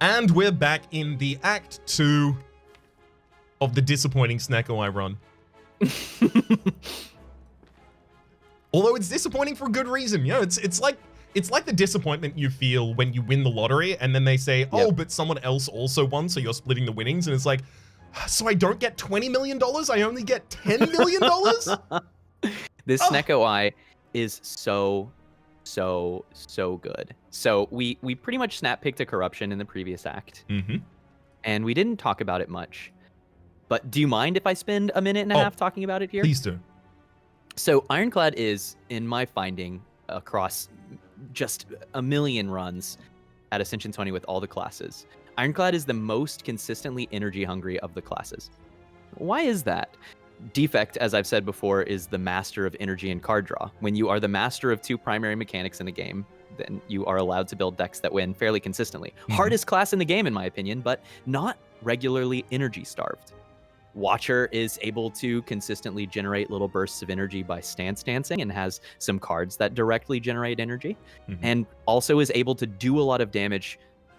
And we're back in the Act 2 of the disappointing Snecko run. Although it's disappointing for a good reason. You know, it's like the disappointment you feel when you win the lottery and then they say, oh, but someone else also won, so you're splitting the winnings. And it's like, so I don't get $20 million? I only get $10 million? This Snecko is so good. So we pretty much snap picked a corruption in the previous act. And we didn't talk about it much. But do you mind if I spend a minute and a half talking about it here? Please do. So Ironclad is, in my finding, across just a million runs at Ascension 20 with all the classes, Ironclad is the most consistently energy hungry of the classes. Why is that? Defect, as I've said before, is the master of energy and card draw. When you are the master of two primary mechanics in the game, then you are allowed to build decks that win fairly consistently. Hardest class in the game, in my opinion, but not regularly energy starved. Watcher is able to consistently generate little bursts of energy by stance dancing and has some cards that directly generate energy, and also is able to do a lot of damage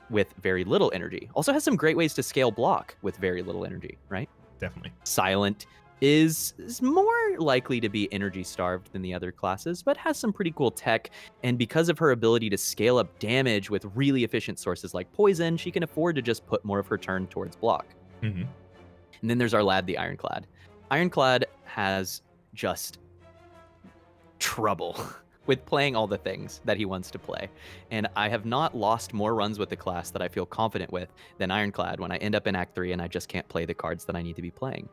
with very little energy. Also has some great ways to scale block with very little energy, right? Definitely. Silent is more likely to be energy starved than the other classes, but has some pretty cool tech. And because of her ability to scale up damage with really efficient sources like poison, she can afford to just put more of her turn towards block. And then there's our lad, the Ironclad. Ironclad has just trouble with playing all the things that he wants to play. And I have not lost more runs with the class that I feel confident with than Ironclad when I end up in Act 3 and I just can't play the cards that I need to be playing.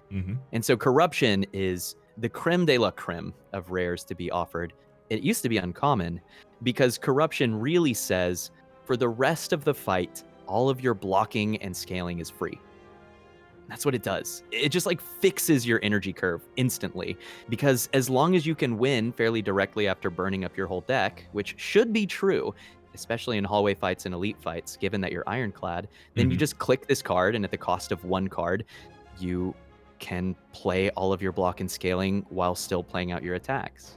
And so Corruption is the creme de la creme of rares to be offered. It used to be uncommon because Corruption really says, for the rest of the fight, all of your blocking and scaling is free. That's what it does. It just like fixes your energy curve instantly, because as long as you can win fairly directly after burning up your whole deck, which should be true, especially in hallway fights and elite fights, given that you're Ironclad, then you just click this card, and at the cost of one card, you can play all of your block and scaling while still playing out your attacks.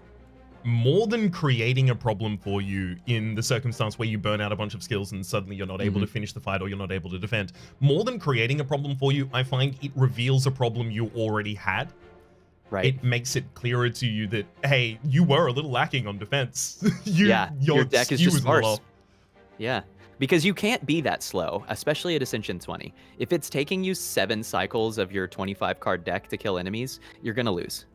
More than creating a problem for you in the circumstance where you burn out a bunch of skills and suddenly you're not able to finish the fight or you're not able to defend, more than creating a problem for you, I find it reveals a problem you already had. Right. It makes it clearer to you that, hey, you were a little lacking on defense. Your deck is just sparse. Yeah, because you can't be that slow, especially at Ascension 20. If it's taking you 7 cycles of your 25 card deck to kill enemies, you're gonna lose.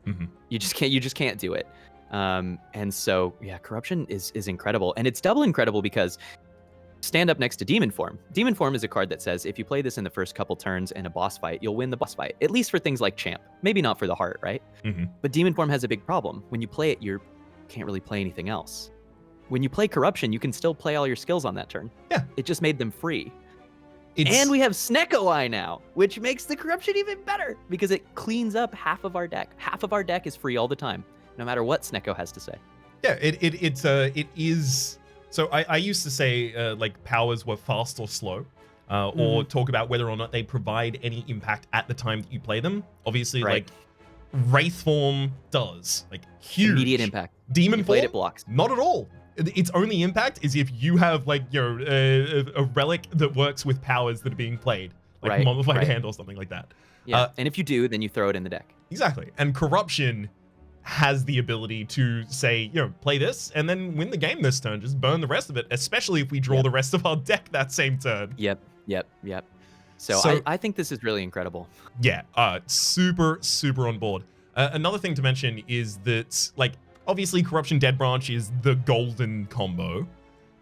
You just can't do it. And so, yeah, Corruption is incredible. And it's double incredible because stand up next to Demon Form. Demon Form is a card that says, if you play this in the first couple turns in a boss fight, you'll win the boss fight. At least for things like Champ. Maybe not for the heart, right? But Demon Form has a big problem. When you play it, you can't really play anything else. When you play Corruption, you can still play all your skills on that turn. Yeah. It just made them free. And we have Snecko now, which makes the Corruption even better because it cleans up half of our deck. Half of our deck is free all the time, no matter what Snecko has to say. Yeah, it is. So I used to say like powers were fast or slow, or talk about whether or not they provide any impact at the time that you play them. Obviously, like Wraith Form does, like huge immediate impact. Demon Form, it blocks. Not at all. Its only impact is if you have like a relic that works with powers that are being played, like Mummified Hand or something like that. Yeah, and if you do, then you throw it in the deck. Exactly, and Corruption has the ability to say, play this and then win the game this turn. Just burn the rest of it, especially if we draw the rest of our deck that same turn. Yep. So I think this is really incredible. Yeah, super on board. Another thing to mention is that, like, obviously Corruption Dead Branch is the golden combo,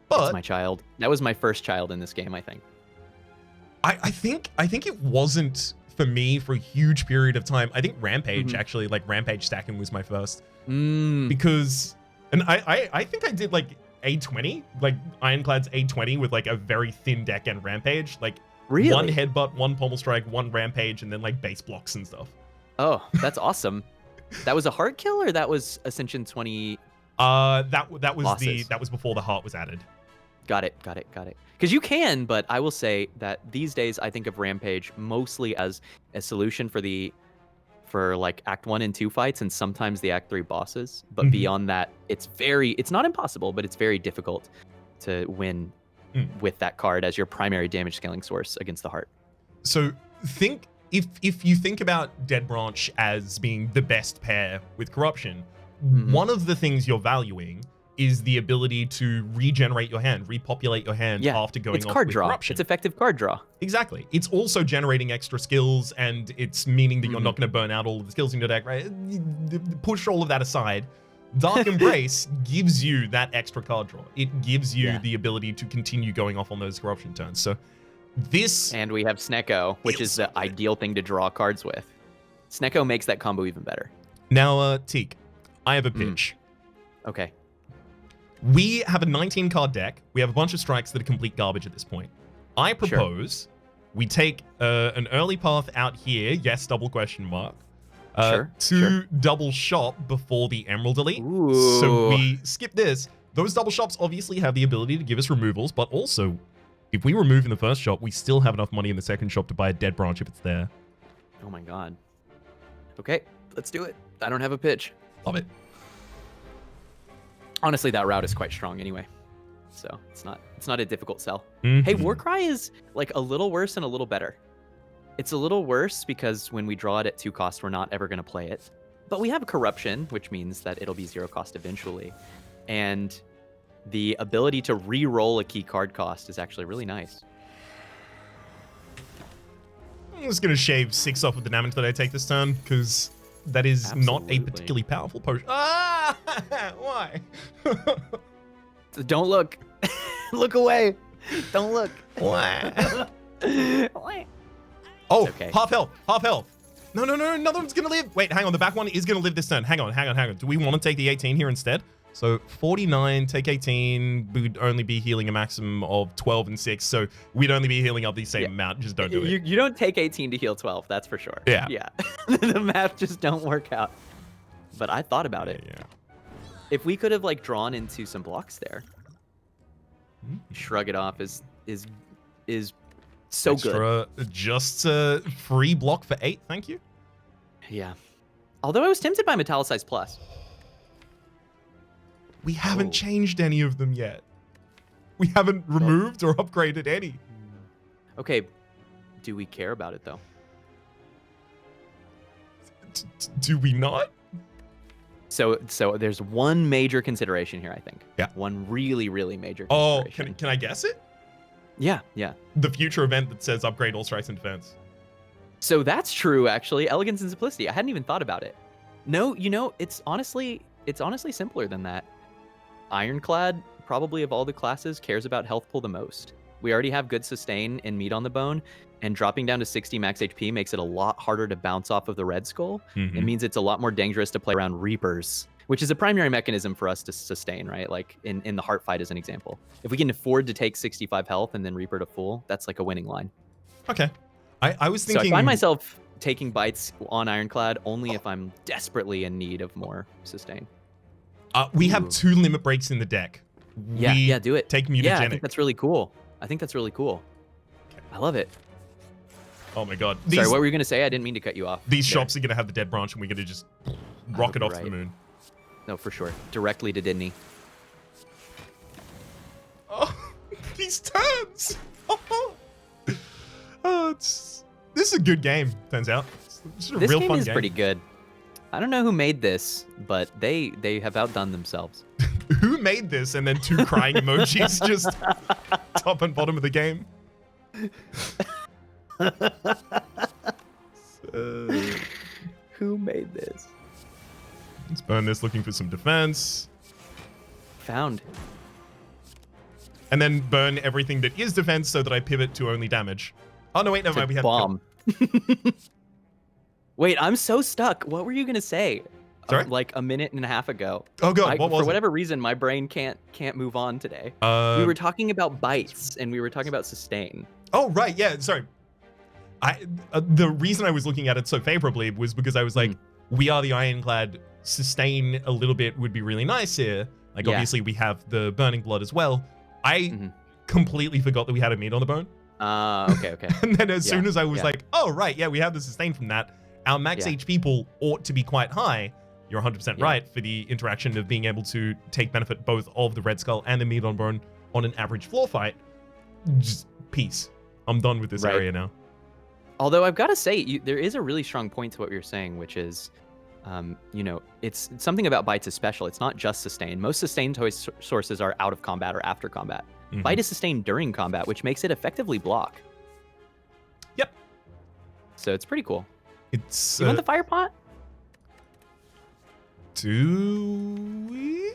but it's my child. That was my first child in this game, I think. I think it wasn't for me for a huge period of time. I think Rampage actually, like Rampage stacking was my first. Because, and I think I did like A20, like Ironclad's A20 with like a very thin deck and Rampage. Like really? One Headbutt, one Pommel Strike, one Rampage, and then like base blocks and stuff. Oh, that's awesome. That was a heart kill, or that was Ascension 20? That was losses? that was before the heart was added. Got it. Because you can, but I will say that these days I think of Rampage mostly as a solution for like Act 1 and 2 fights and sometimes the Act 3 bosses. But beyond that, it's not impossible, but it's very difficult to win with that card as your primary damage scaling source against the heart. So think if you think about Dead Branch as being the best pair with Corruption, one of the things you're valuing is the ability to regenerate your hand, repopulate your hand after going off with Corruption. It's effective card draw. Exactly. It's also generating extra skills, and it's meaning that you're not going to burn out all of the skills in your deck, right? Push all of that aside. Dark Embrace gives you that extra card draw. It gives you the ability to continue going off on those Corruption turns. So this... And we have Snecko, which is the ideal thing to draw cards with. Snecko makes that combo even better. Now, Teak, I have a pitch. Okay. We have a 19-card deck. We have a bunch of strikes that are complete garbage at this point. I propose we take an early path out here, yes, double question mark, to double shop before the Emerald Elite. Ooh. So we skip this. Those double shops obviously have the ability to give us removals, but also, if we remove in the first shop, we still have enough money in the second shop to buy a Dead Branch if it's there. Oh my god. Okay, let's do it. I don't have a pitch. Love it. Honestly, that route is quite strong anyway. So it's not a difficult sell. Hey, Warcry is like a little worse and a little better. It's a little worse because when we draw it at 2 cost, we're not ever going to play it. But we have Corruption, which means that it'll be 0 cost eventually. And the ability to re-roll a key card cost is actually really nice. I'm just going to shave 6 off of the damage that I take this turn, because that is not a particularly powerful potion. Ah! Why? So don't look. Look away. Don't look. Why? Why? Oh, okay. half health. Half health. No, another one's going to live. Wait, hang on. The back one is going to live this turn. Hang on. Do we want to take the 18 here instead? So 49, take 18. We would only be healing a maximum of 12 and 6. So we'd only be healing up the same amount. Just don't do it. You don't take 18 to heal 12. That's for sure. Yeah. The math just don't work out. But I thought about it. Yeah. If we could have like drawn into some blocks there, shrug it off is so extra, good. Just a free block for 8. Thank you. Yeah. Although I was tempted by Metallicized Plus. We haven't changed any of them yet. We haven't removed or upgraded any. Okay. Do we care about it though? Do we not? So there's one major consideration here, I think. Yeah. One really, really major consideration. Oh, can I guess it? Yeah. The future event that says upgrade all strikes and defense. So that's true, actually. Elegance and simplicity. I hadn't even thought about it. No, it's honestly simpler than that. Ironclad, probably of all the classes, cares about health pool the most. We already have good sustain and meat on the bone, and dropping down to 60 max HP makes it a lot harder to bounce off of the Red Skull. It means it's a lot more dangerous to play around Reapers, which is a primary mechanism for us to sustain, right? Like in the Heart Fight as an example. If we can afford to take 65 health and then Reaper to full, that's like a winning line. Okay. I was thinking... So I find myself taking bites on Ironclad only if I'm desperately in need of more sustain. We have 2 limit breaks in the deck. Yeah, do it. Take mutagenic. Yeah, I think that's really cool. Okay. I love it. Oh my god. Sorry, what were you going to say? I didn't mean to cut you off. These shops are going to have the Dead Branch, and we're going to just rocket off to the moon. No, for sure. Directly to Disney. Oh, these turns! This is a good game, turns out. It's a this real game fun is pretty good. I don't know who made this, but they have outdone themselves. Who made this? And then 2 crying emojis just top and bottom of the game. Who made this? Let's burn this looking for some defense. Found. And then burn everything that is defense so that I pivot to only damage. Oh, no, wait, never mind. We have bomb. Wait, I'm so stuck. What were you going to say? Sorry? Like a minute and a half ago. Oh, God, what was it? For whatever reason, my brain can't move on today. We were talking about bites, and we were talking about sustain. Oh, right, yeah, sorry. The reason I was looking at it so favorably was because I was like, we are the Ironclad. Sustain a little bit would be really nice here. Like, obviously, we have the Burning Blood as well. I completely forgot that we had a meat on the bone. Okay. And then as soon as I was like, oh, right, yeah, we have the sustain from that. Our max HP pool ought to be quite high. You're 100% right for the interaction of being able to take benefit both of the Red Skull and the meat on bone on an average floor fight. just peace. I'm done with this area now. Although I've got to say, there is a really strong point to what you're saying, which is, it's something about Bite's is special. It's not just sustain. Most sustain toy sources are out of combat or after combat. Bite is sustained during combat, which makes it effectively block. Yep. So it's pretty cool. It's. You want the fire pot? Do we?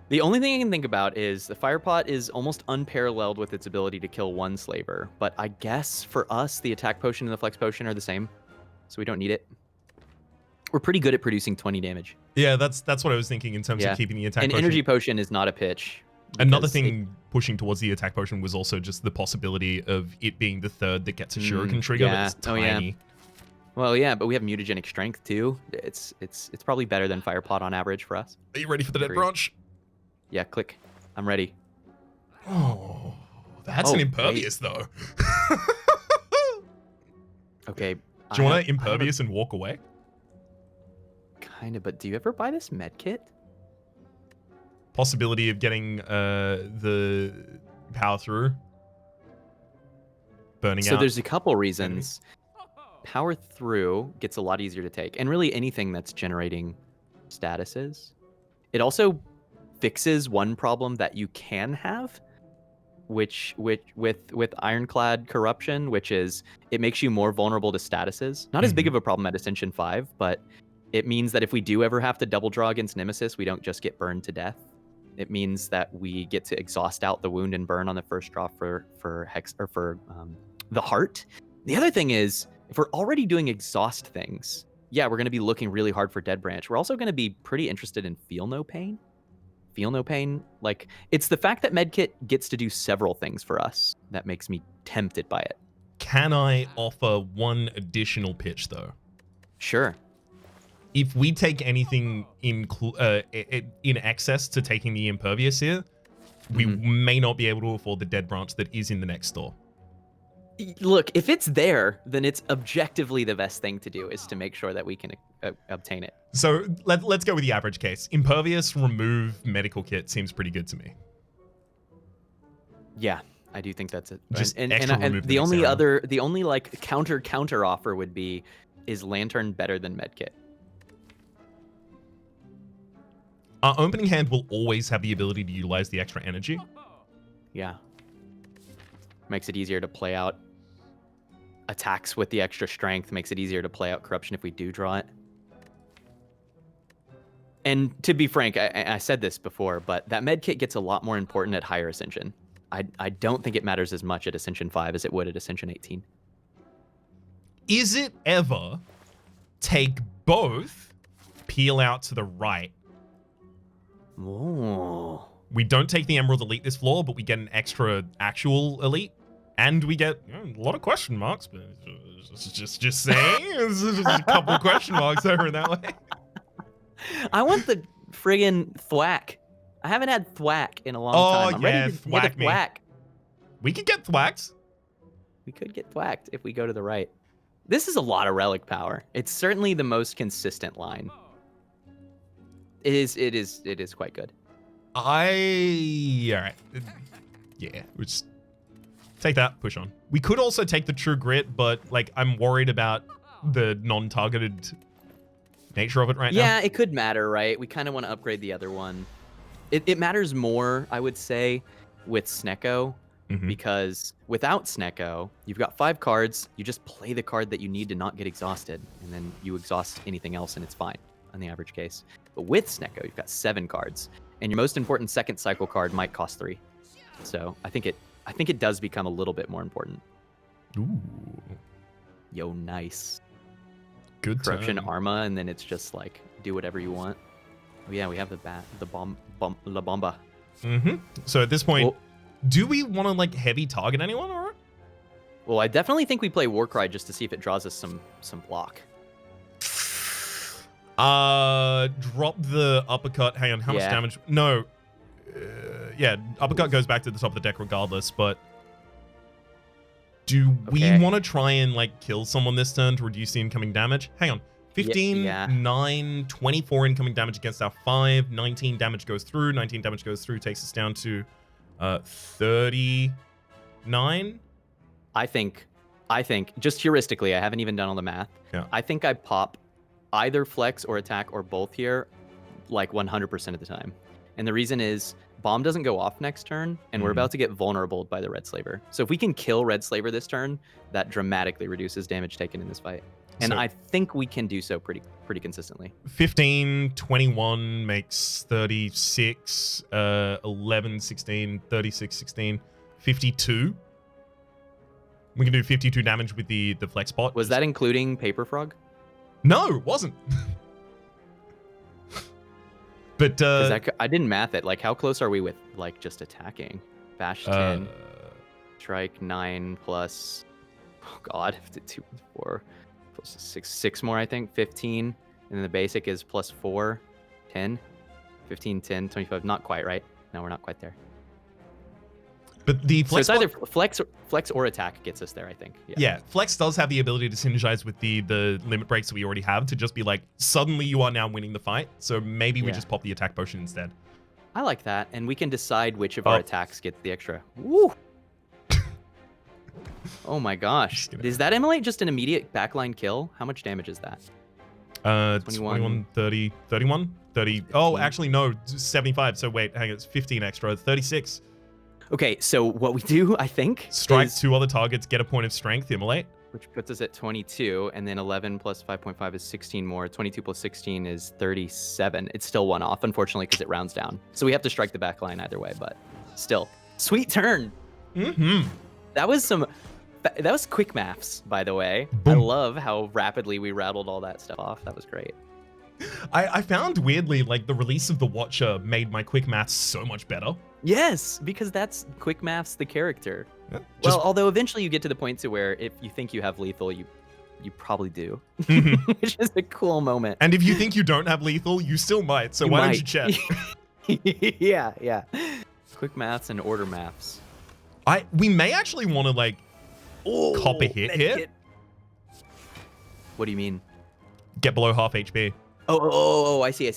The only thing I can think about is the fire pot is almost unparalleled with its ability to kill one slaver. But I guess for us, the attack potion and the flex potion are the same, so we don't need it. We're pretty good at producing 20 damage. Yeah, that's what I was thinking in terms of keeping the attack potion. An energy potion is not a pitch. Another thing pushing towards the attack potion was also just the possibility of it being the third that gets a shuriken trigger that's tiny. Well, yeah, but we have mutagenic strength too. It's probably better than fire pot on average for us. Are you ready for the dead branch? Yeah, click. I'm ready. Oh, that's an impervious though. Okay. Do you want to impervious and walk away? Kind of, but do you ever buy this med kit? Possibility of getting the power through. Burning out. So there's a couple reasons. Power through gets a lot easier to take, and really anything that's generating statuses. It also fixes one problem that you can have, which with Ironclad corruption, which is it makes you more vulnerable to statuses. Not as big of a problem at Ascension 5, but it means that if we do ever have to double draw against Nemesis, we don't just get burned to death. It means that we get to exhaust out the wound and burn on the first draw for Hex or for the heart. The other thing is, if we're already doing exhaust things, yeah, we're going to be looking really hard for Dead Branch. We're also going to be pretty interested in Feel No Pain. Feel No Pain, like, it's the fact that Medkit gets to do several things for us that makes me tempted by it. Can I offer one additional pitch, though? Sure. If we take anything in excess to taking the impervious here, we may not be able to afford the Dead Branch that is in the next store. Look, if it's there, then it's objectively the best thing to do is to make sure that we can obtain it. So let's go with the average case. Impervious, remove medical kit seems pretty good to me. Yeah, I do think that's it. Just and the only like counter offer would be, is Lantern better than Medkit? Our opening hand will always have the ability to utilize the extra energy. Yeah. Makes it easier to play out attacks with the extra strength, makes it easier to play out corruption if we do draw it. And to be frank, I said this before, but that med kit gets a lot more important at higher Ascension. I don't think it matters as much at Ascension 5 as it would at Ascension 18. Is it ever take both, peel out to the right? Oh. We don't take the Emerald Elite this floor, but we get an extra actual Elite. And we get a lot of question marks, but just saying. There's just a couple of question marks over that way. I want the friggin' thwack. I haven't had thwack in a long time. I'm ready to get a thwack. We could get thwacked. We could get thwacked if we go to the right. This is a lot of relic power. It's certainly the most consistent line. It is quite good. All right. Yeah, we just take that, push on. We could also take the True Grit, but like I'm worried about the non-targeted nature of it right now. Yeah, it could matter, right? We kind of want to upgrade the other one. It matters more, I would say, with Snecko, because without Snecko, you've got 5 cards. You just play the card that you need to not get exhausted, and then you exhaust anything else, and it's fine on the average case. But with Snecko, you've got 7 cards, and your most important second cycle card might cost 3. So I think it does become a little bit more important. Ooh. Yo, nice. Good Corruption turn. Arma, and then it's just like, do whatever you want. Oh yeah, we have La Bomba. So at this point, do we want to like heavy target anyone or? Well, I definitely think we play Warcry just to see if it draws us some block. Drop the uppercut. Hang on, how much damage? No. Yeah, uppercut goes back to the top of the deck regardless, but do we want to try and like kill someone this turn to reduce the incoming damage? Hang on. 15, 9, 24 incoming damage against our 5, 19 damage goes through, 19 damage goes through, takes us down to 39. I think, just heuristically, I haven't even done all the math. Yeah. I think I pop either flex or attack or both here, like 100% of the time. And the reason is bomb doesn't go off next turn, and we're about to get vulnerable by the Red Slaver. So if we can kill Red Slaver this turn, that dramatically reduces damage taken in this fight. And I think we can do so pretty consistently. 15, 21 makes 36, 11, 16, 36, 16, 52. We can do 52 damage with the flex bot. Was that including Paper Frog? No, it wasn't. But I didn't math it. Like, how close are we with like just attacking? Bash 10, strike 9 plus. Oh God, 2, 4 plus 6 more. I think 15, and then the basic is plus 4, 10, 15, 10, 25. Not quite right. No, we're not quite there. But the flex, so it's either flex or attack gets us there, I think. Yeah, flex does have the ability to synergize with the limit breaks that we already have to just be like, suddenly you are now winning the fight. So maybe we just pop the attack potion instead. I like that, and we can decide which of our attacks gets the extra. Woo! Oh my gosh. Is that immolate just an immediate backline kill? How much damage is that? 21, 30, 31, 30. 15. Oh, actually, no, 75. So wait, hang on, it's 15 extra, 36. Okay, so what we do, I think, strike 2 other targets, get a point of strength, immolate. Which puts us at 22, and then 11 plus 5.5 is 16 more. 22 plus 16 is 37. It's still 1 off, unfortunately, because it rounds down. So we have to strike the back line either way, but still. Sweet turn. Mm-hmm. That was quick maths, by the way. Boom. I love how rapidly we rattled all that stuff off. That was great. I found weirdly, like, the release of the Watcher made my quick maths so much better. Yes, because that's quick maths the character. Yeah, well, although eventually you get to the point to where if you think you have lethal, you probably do. Mm-hmm. Which is a cool moment. And if you think you don't have lethal, you still might. So why don't you check? Yeah. Quick maths and order maths. We may actually want to like cop a hit here. What do you mean? Get below half HP. Oh, I see.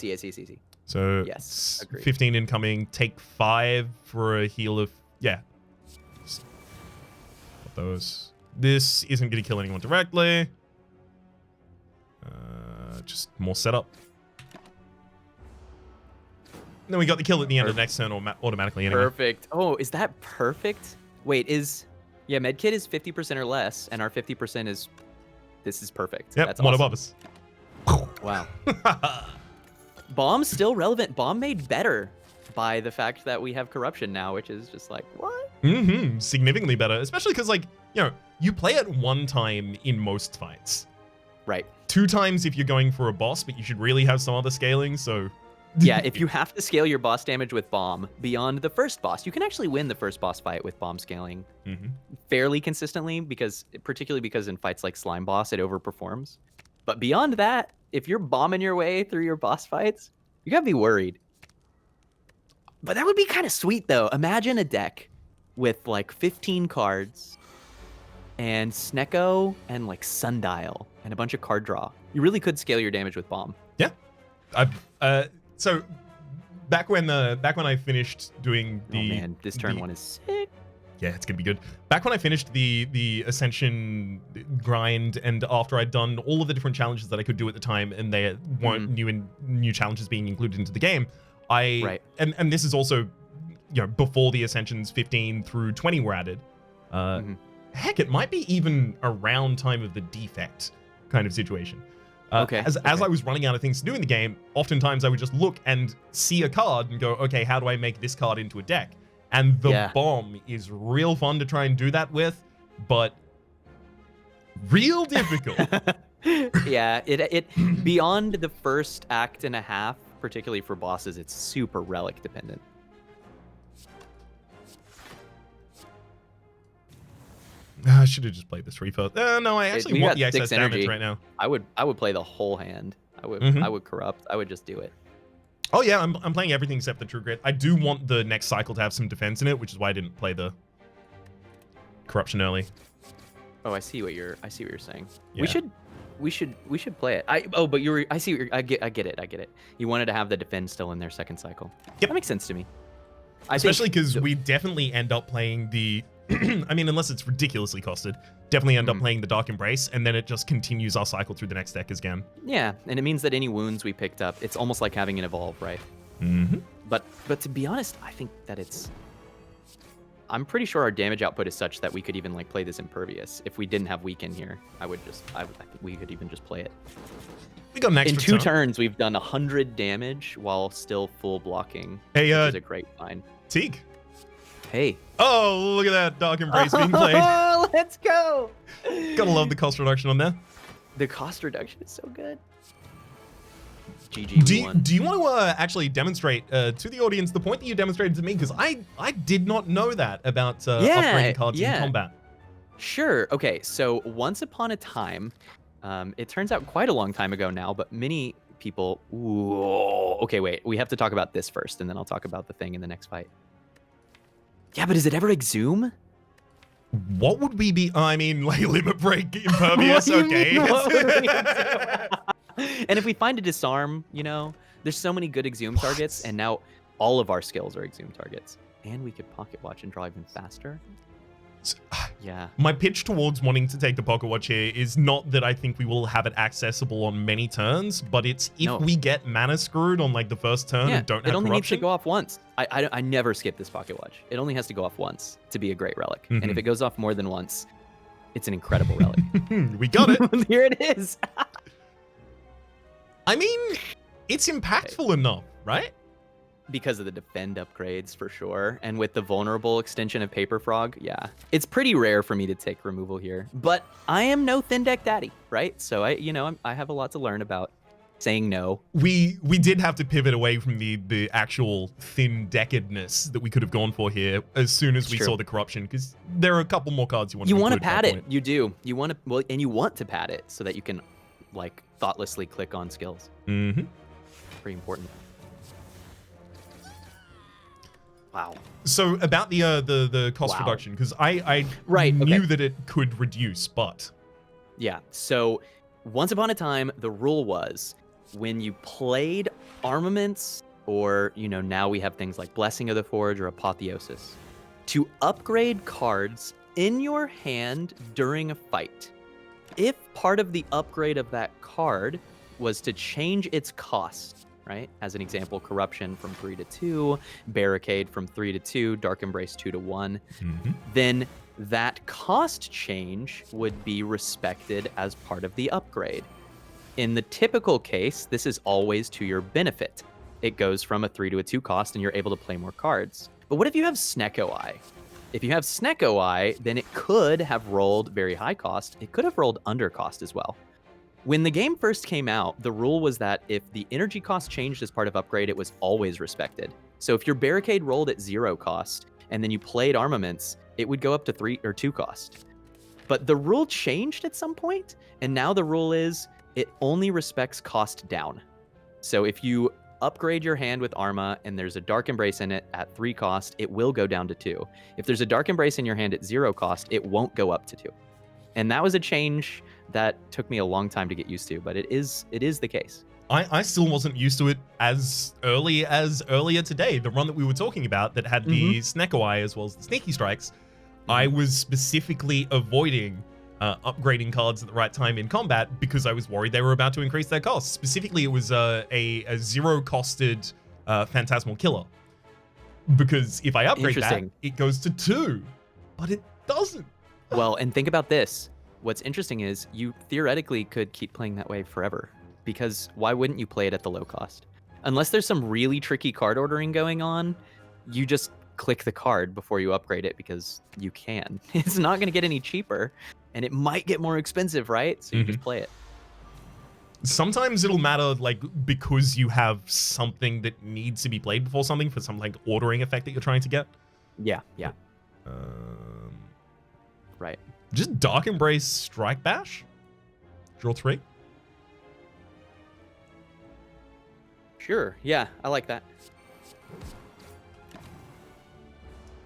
So yes, agreed. 15 incoming, take 5 for a heal of, got those. This isn't going to kill anyone directly. Just more setup. Then we got the kill at the end of the next turn automatically anyway. Perfect. Oh, is that perfect? Wait, medkit is 50% or less, and our 50% is, this is perfect. Yep, that's one awesome. above us. Wow. Bomb's still relevant. Bomb made better by the fact that we have corruption now, which is just like, what? Mm-hmm. Significantly better, especially because, like, you play it 1 time in most fights. Right. 2 times if you're going for a boss, but you should really have some other scaling, so... Yeah, if you have to scale your boss damage with bomb beyond the first boss, you can actually win the first boss fight with bomb scaling fairly consistently, particularly because in fights like Slime Boss, it overperforms. But beyond that, if you're bombing your way through your boss fights, you gotta be worried. But that would be kind of sweet, though. Imagine a deck with like 15 cards and Snecko and like Sundial and a bunch of card draw. You really could scale your damage with bomb. Yeah. So back when I finished doing the... Oh man, this turn 1 is sick. Yeah, it's gonna be good. Back when I finished the Ascension grind, and after I'd done all of the different challenges that I could do at the time, and they weren't new challenges being included into the game, and this is also, before the Ascensions 15 through 20 were added. Heck, it might be even around time of the defect kind of situation. As I was running out of things to do in the game, oftentimes I would just look and see a card and go, okay, how do I make this card into a deck? And the bomb is real fun to try and do that with, but real difficult. Yeah, it beyond the first act and a half, particularly for bosses, it's super relic dependent. I should have just played this 3 first. No, I actually want the excess damage right now. I would play the whole hand. I would corrupt. I would just do it. Oh yeah, I'm playing everything except the True Grit. I do want the next cycle to have some defense in it, which is why I didn't play the corruption early. Oh, I see what you're saying. Yeah. We should play it. I get it. You wanted to have the defend still in their second cycle. Yep. That makes sense to me. Especially because we definitely end up playing the, I mean, unless it's ridiculously costed, definitely end up playing the Dark Embrace, and then it just continues our cycle through the next deck again. Yeah, and it means that any wounds we picked up, it's almost like having an evolve, right? Mm-hmm. But to be honest, I think that I'm pretty sure our damage output is such that we could even like play this Impervious. If we didn't have Weaken here, I think we could even just play it. We got an extra In 2 turns, we've done 100 damage while still full blocking, which is a great find. Teak. Hey. Oh, look at that Dark Embrace being played. Oh, let's go. Gotta love the cost reduction on there. The cost reduction is so good. GG. Do you want to actually demonstrate to the audience the point that you demonstrated to me? Because I did not know that about upgrading cards in combat. Sure. Okay. So once upon a time, it turns out quite a long time ago now, but many people. Ooh, okay, wait. We have to talk about this first, and then I'll talk about the thing in the next fight. Yeah, but does it ever exhume? What would we be? I mean, like Limit Break, Impervious. Okay. And if we find a disarm, you know, there's so many good exhume targets, and now all of our skills are exhume targets. And we could pocket watch and draw even faster. Yeah. My pitch towards wanting to take the pocket watch here is not that I think we will have it accessible on many turns, but it's if we get mana screwed on like the first turn and don't have it only needs to corruption. go off once. I never skip this pocket watch. It only has to go off once to be a great relic. And if it goes off more than once, it's an incredible relic. We got it. Here it is. I mean, it's impactful enough, right? Because of the defend upgrades, for sure. And with the vulnerable extension of Paper Frog, yeah. It's pretty rare for me to take removal here. But I am no thin deck daddy, right? So I have a lot to learn about saying no. We did have to pivot away from the actual thin deckedness that we could have gone for here as soon as we saw the corruption, because there are a couple more cards you want to You want to pad it. You do. You want to, well, and you want to pad it so that you can like thoughtlessly click on skills. Mm-hmm. Pretty important. Wow. So about the cost reduction, because I knew that it could reduce, but yeah. So once upon a time, the rule was when you played armaments, or now we have things like Blessing of the Forge or Apotheosis, to upgrade cards in your hand during a fight. If part of the upgrade of that card was to change its cost, right? As an example, Corruption from 3 to 2, Barricade from 3 to 2, Dark Embrace 2 to 1, then that cost change would be respected as part of the upgrade. In the typical case, this is always to your benefit. It goes from a 3 to a 2 cost, and you're able to play more cards. But what if you have Snecko Eye? If you have Snecko Eye, then it could have rolled very high cost. It could have rolled under cost as well. When the game first came out, the rule was that if the energy cost changed as part of upgrade, it was always respected. So if your Barricade rolled at 0 cost, and then you played armaments, it would go up to 3 or 2 cost. But the rule changed at some point, and now the rule is it only respects cost down. So if you upgrade your hand with Arma and there's a Dark Embrace in it at 3 cost, it will go down to 2. If there's a Dark Embrace in your hand at 0 cost, it won't go up to 2. And that was a change that took me a long time to get used to, but it is the case. I still wasn't used to it as early as earlier today. The run that we were talking about that had the Snecko Eye as well as the Sneaky Strikes, I was specifically avoiding upgrading cards at the right time in combat because I was worried they were about to increase their cost. Specifically, it was a 0-costed Phantasmal Killer. Because if I upgrade that, it goes to 2, but it doesn't. Well, and think about this. What's interesting is you theoretically could keep playing that way forever, because why wouldn't you play it at the low cost? Unless there's some really tricky card ordering going on, you just click the card before you upgrade it because you can. It's not going to get any cheaper, and it might get more expensive, right? So you just play it. Sometimes it'll matter, like, because you have something that needs to be played before something for some, like, ordering effect that you're trying to get. Yeah. Right. Just Dark Embrace Strike Bash? Draw 3? Sure. Yeah, I like that.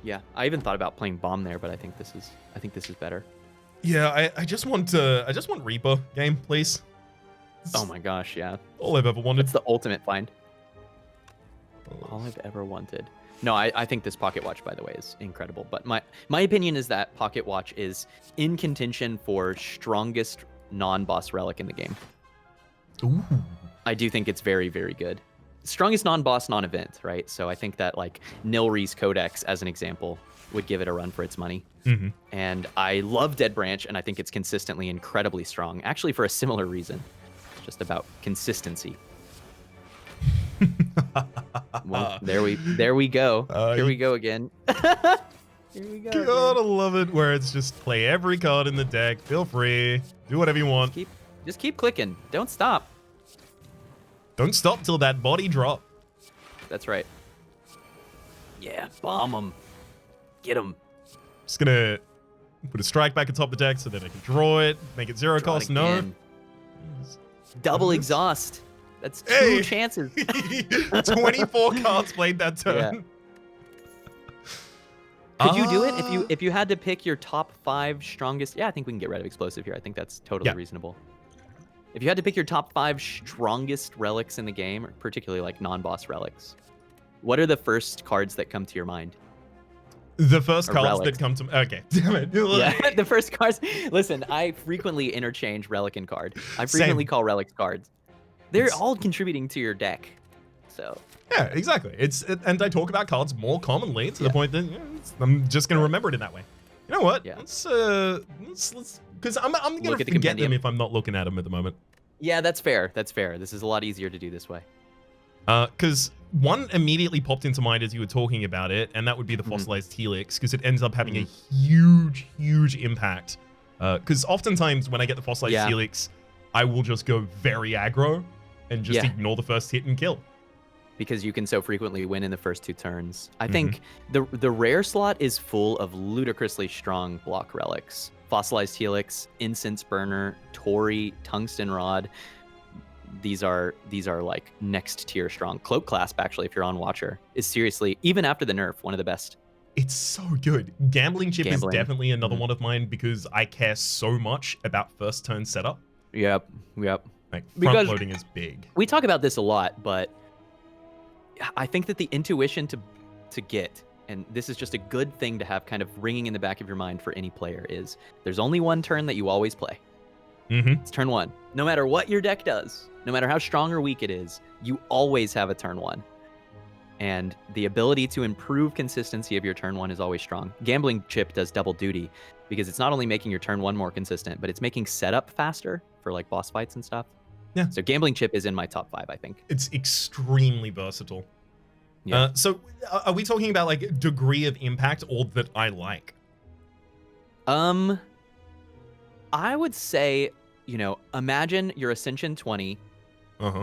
Yeah, I even thought about playing Bomb there, but I think this is better. Yeah, I just want Reaper game, please. Oh my gosh, yeah. All I've ever wanted. It's the ultimate find. All I've ever wanted. No, I think this Pocket Watch, by the way, is incredible. But my opinion is that Pocket Watch is in contention for strongest non-boss relic in the game. Ooh. I do think it's very, very good. Strongest non-boss, non-event, right? So I think that like Nilri's Codex, as an example, would give it a run for its money. Mm-hmm. And I love Dead Branch, and I think it's consistently incredibly strong. Actually, for a similar reason. It's just about consistency. Well, there we go. Here we go again. Here we go. Gotta love it where it's just play every card in the deck. Feel free. Do whatever you want. Just keep clicking. Don't stop. Don't stop till that body drop. That's right. Yeah, bomb them. Get them. Just gonna put a strike back atop the deck so that I can draw it, make it zero Draw it cost. No. again. Double exhaust. That's two chances. 24 cards played that turn. Could you do it if you had to pick your top 5 strongest? Yeah, I think we can get rid of explosive here. I think that's totally reasonable. If you had to pick your top 5 strongest relics in the game, or particularly like non-boss relics, what are the first cards that come to your mind? The first Or cards relics. that come to okay, damn it. Yeah, the first cards. Listen, I frequently interchange relic and card. I frequently call relics cards. They're all contributing to your deck. So yeah, exactly. And I talk about cards more commonly to the point that I'm just gonna remember it in that way. You know what? Yeah. Let's because I'm gonna Look at the forget them compendium. if I'm not looking at them at the moment. yeah, that's fair. That's fair. This is a lot easier to do this way. Because one immediately popped into mind as you were talking about it, and that would be the fossilized helix, because it ends up having a huge impact. Because oftentimes when I get the fossilized helix, I will just go very aggro and just ignore the first hit and kill. Because you can so frequently win in the first 2 turns. I think the rare slot is full of ludicrously strong block relics. Fossilized Helix, Incense Burner, Tori, Tungsten Rod. These are like next tier strong. Cloak Clasp, actually, if you're on Watcher, is seriously, even after the nerf, one of the best. It's so good. Gambling Chip is definitely another one of mine because I care so much about first turn setup. Yep. Like front loading is big. We talk about this a lot, but I think that the intuition to get, and this is just a good thing to have kind of ringing in the back of your mind for any player, is there's only one turn that you always play. It's turn 1. No matter what your deck does, no matter how strong or weak it is, you always have a turn 1. And the ability to improve consistency of your turn 1 is always strong. Gambling Chip does double duty because it's not only making your turn 1 more consistent, but it's making setup faster for like boss fights and stuff. Yeah. So Gambling Chip is in my top 5, I think. It's extremely versatile. Yeah. So are we talking about like degree of impact or that I like? I would say, imagine your Ascension 20,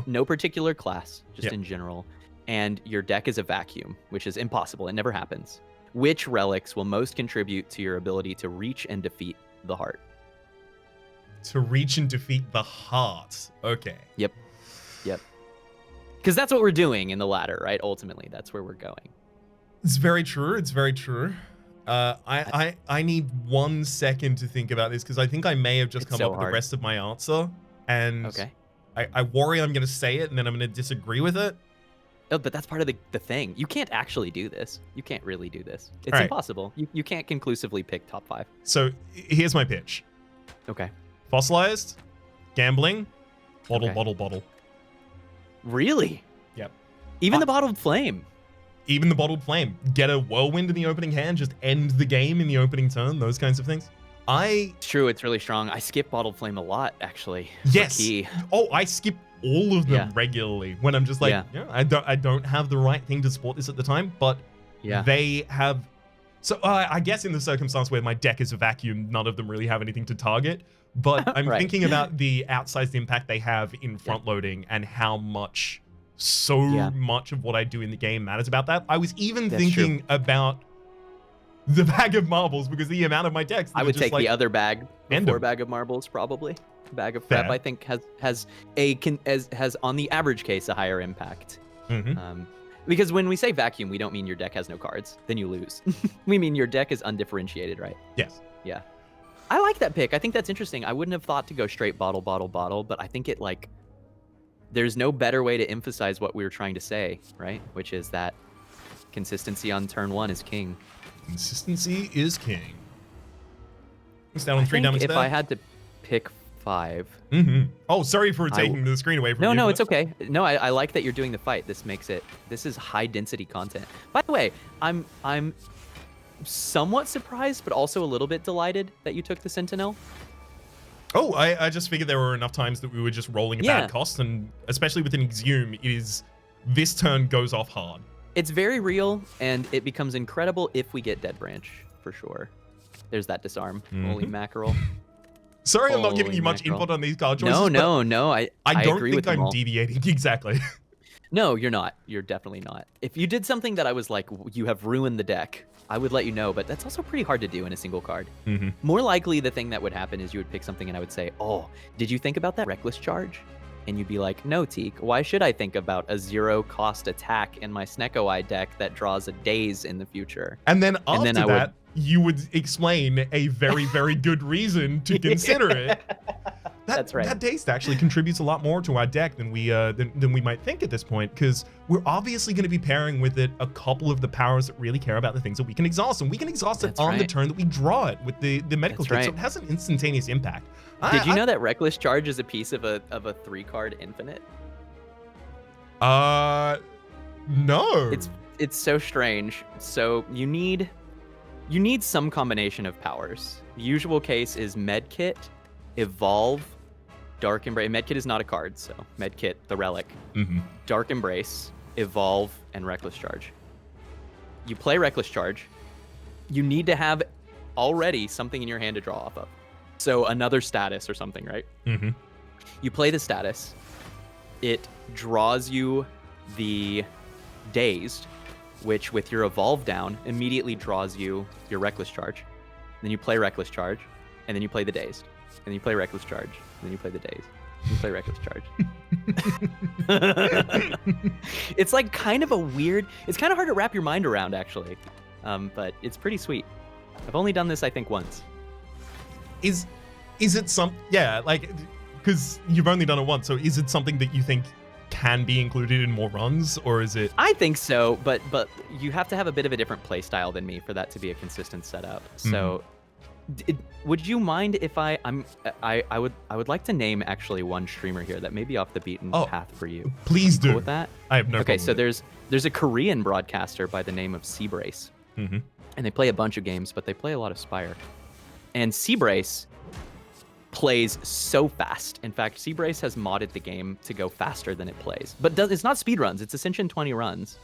no particular class, just in general, and your deck is a vacuum, which is impossible. It never happens. Which relics will most contribute to your ability to reach and defeat the heart? To reach and defeat the heart. Okay. Yep. Because that's what we're doing in the ladder, right? Ultimately, that's where we're going. It's very true. I need 1 second to think about this because I think I may have just come up with the rest of my answer. And I worry I'm going to say it and then I'm going to disagree with it. Oh, but that's part of the thing. You can't actually do this. You can't really do this. It's impossible. You can't conclusively pick top 5. So here's my pitch. Okay. Fossilized, gambling, bottle. Really? Yep. Even the bottled flame. Even the bottled flame. Get a whirlwind in the opening hand, just end the game in the opening turn, those kinds of things. It's true, it's really strong. I skip bottled flame a lot, actually. Yes. Oh, I skip all of them regularly when I'm just like, I don't have the right thing to support this at the time, but they have. So I guess in the circumstance where my deck is a vacuum, none of them really have anything to target. But I'm thinking about the outsized impact they have in front loading and how much, much of what I do in the game matters about that. I was even thinking about the bag of marbles because the amount of my decks. I would take the other bag before bag of marbles, probably. Bag of prep, I think, has on the average case a higher impact. Because when we say vacuum, we don't mean your deck has no cards, then you lose. We mean your deck is undifferentiated, right? Yes. Yeah. I like that pick. I think that's interesting. I wouldn't have thought to go straight bottle, but I think it there's no better way to emphasize what we were trying to say, right? Which is that Consistency on turn 1 is king. Consistency is king. It's down on I 3 think damage if there. I had to pick 5. Oh, sorry for taking the screen away from you. No, it's okay. No, I like that you're doing the fight. This is high density content. By the way, I'm somewhat surprised, but also a little bit delighted that you took the Sentinel. Oh, I just figured there were enough times that we were just rolling a bad cost, and especially with an Exhume, this turn goes off hard. It's very real, and it becomes incredible if we get Dead Branch, for sure. There's that disarm. Holy mackerel. Sorry, I'm not giving you much input on these card choices. No. I don't agree think with them I'm all. deviating exactly. No, you're not. You're definitely not. If you did something that I was like, you have ruined the deck, I would let you know, but that's also pretty hard to do in a single card. More likely, the thing that would happen is you would pick something and I would say, oh, did you think about that Reckless Charge? And you'd be like, no, Teak, why should I think about a 0-cost attack in my Snecko-Eye deck that draws a Daze in the future? And then after that, you would explain a very, very good reason to consider it. That's right. That Daze actually contributes a lot more to our deck than we might think at this point, because we're obviously going to be pairing with it a couple of the powers that really care about the things that we can exhaust, and we can exhaust it on the turn that we draw it with the medical kit, so it has an instantaneous impact. Did you know that Reckless Charge is a piece of a 3-card infinite? No. It's so strange. So you need some combination of powers. The usual case is Medkit, Evolve, Dark Embrace. Medkit is not a card, so Medkit, the relic. Dark Embrace, Evolve, and Reckless Charge. You play Reckless Charge. You need to have already something in your hand to draw off of. So another status or something, right? You play the status. It draws you the Dazed, which with your Evolve down immediately draws you your Reckless Charge. Then you play Reckless Charge, and then you play the Dazed. And then you play Reckless Charge, and then you play the Dazed. You play Reckless Charge. It's like kind of a weird, it's kind of hard to wrap your mind around, actually. But it's pretty sweet. I've only done this, I think, once. Is it because you've only done it once, so is it something that you think can be included in more runs, or is it? I think so, but you have to have a bit of a different play style than me for that to be a consistent setup. So would you mind if I would like to name actually one streamer here that may be off the beaten path for you. Please do. Cool with that? I have no problem. Okay, so there's a Korean broadcaster by the name of Seabrace. And they play a bunch of games, but they play a lot of Spire. And Seabrace plays so fast. In fact, Seabrace has modded the game to go faster than it plays. But it's not speed runs, it's Ascension 20 runs.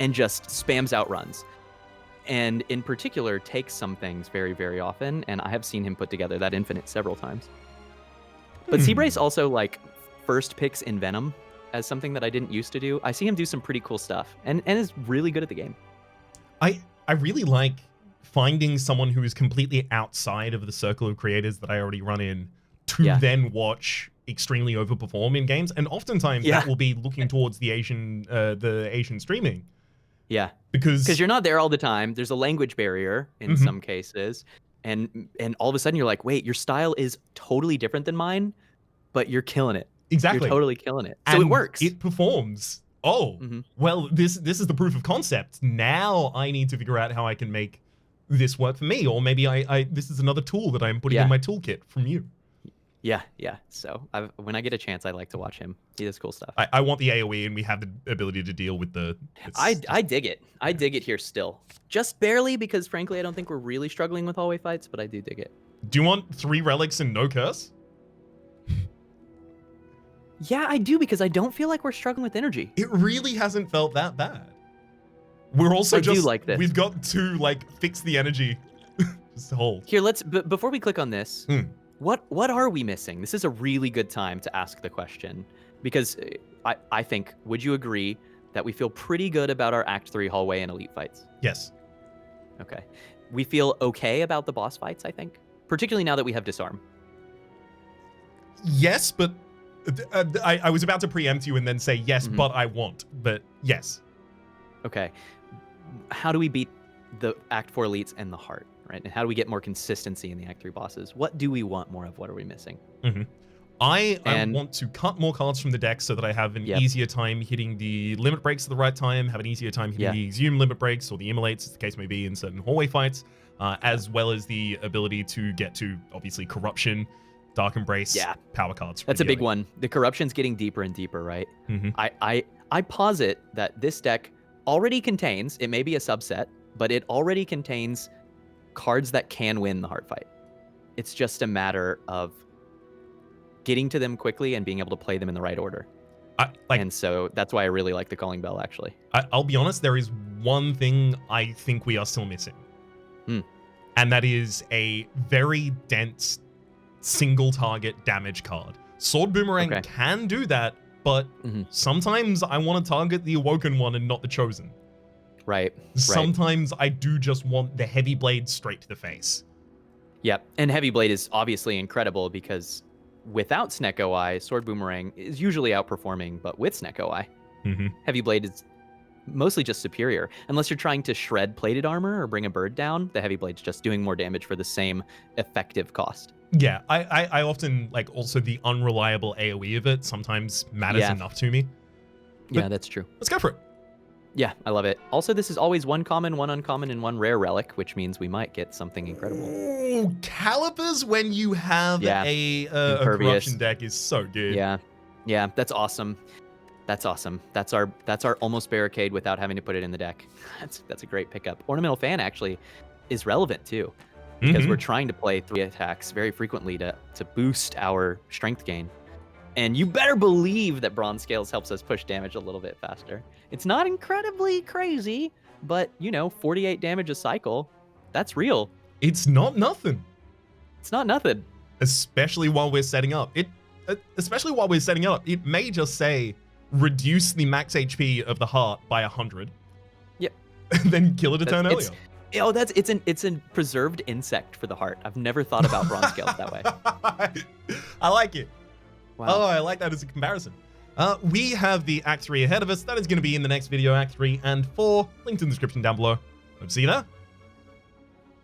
And just spams out runs. And in particular, takes some things very, very often. And I have seen him put together that infinite several times. But Seabrace also first picks in Venom as something that I didn't used to do. I see him do some pretty cool stuff and is really good at the game. I really like finding someone who is completely outside of the circle of creators that I already run in to then watch extremely overperform in games, and oftentimes that will be looking towards the Asian streaming. Yeah, because you're not there all the time. There's a language barrier in some cases, and all of a sudden you're like, wait, your style is totally different than mine, but you're killing it. Exactly, you're totally killing it. So it works. It performs. Well, this is the proof of concept. Now I need to figure out how I can make this work for me, or maybe this is another tool that I'm putting in my toolkit from you. Yeah. So when I get a chance, I like to watch him. He does cool stuff. I want the AoE, and we have the ability to deal with the. I dig it. I dig it here still, just barely, because frankly I don't think we're really struggling with hallway fights, but I do dig it. Do you want 3 relics and no curse? Yeah, I do, because I don't feel like we're struggling with energy. It really hasn't felt that bad. We're also I do like this. We've got to fix the energy. Just hold. Here, before we click on this, what are we missing? This is a really good time to ask the question, because I think, would you agree that we feel pretty good about our Act 3 hallway and elite fights? Yes. Okay. We feel okay about the boss fights, I think, particularly now that we have disarm. Yes, but I was about to preempt you and then say yes, but I want. But yes. Okay. How do we beat the Act 4 elites and the heart, right? And how do we get more consistency in the Act 3 bosses? What do we want more of? What are we missing? I want to cut more cards from the deck so that I have an easier time hitting the limit breaks at the right time, have an easier time hitting the Exhume limit breaks or the Immolates, as the case may be, in certain hallway fights, as well as the ability to get to, obviously, Corruption, Dark Embrace, power cards. That's a big one. The Corruption's getting deeper and deeper, right? I posit that this deck already contains, it may be a subset, but it already contains cards that can win the hard fight. It's just a matter of getting to them quickly and being able to play them in the right order. And so that's why I really like the Calling Bell, actually. I'll be honest, there is one thing I think we are still missing. And that is a very dense single target damage card. Sword Boomerang can do that, but sometimes I want to target the Awoken one and not the Chosen. Right. Sometimes I do just want the Heavy Blade straight to the face. Yep. And Heavy Blade is obviously incredible because without Sneck OI, Sword Boomerang is usually outperforming, but with Sneck OI, Heavy Blade is mostly just superior. Unless you're trying to shred plated armor or bring a bird down, the Heavy Blade's just doing more damage for the same effective cost. Yeah, I often like also the unreliable AoE of it sometimes matters enough to me. Yeah, that's true. Let's go for it. Yeah, I love it. Also, this is always one common, one uncommon, and one rare relic, which means we might get something incredible. Ooh, Calipers when you have a Corruption deck is so good. Yeah, that's awesome. That's awesome. That's our almost barricade without having to put it in the deck. That's a great pickup. Ornamental Fan actually is relevant too, because we're trying to play 3 attacks very frequently to boost our strength gain. And you better believe that Bronze Scales helps us push damage a little bit faster. It's not incredibly crazy, but 48 damage a cycle, that's real. It's not nothing. It's not nothing. Especially while we're setting up. It may just say reduce the max HP of the heart by 100. Yep. And then kill it a turn earlier. It's a preserved insect for the heart. I've never thought about Bronze Scales that way. I like it. Wow. Oh, I like that as a comparison. We have the Act 3 ahead of us. That is going to be in the next video, Act 3 and 4. Linked in the description down below. Hope to see you there.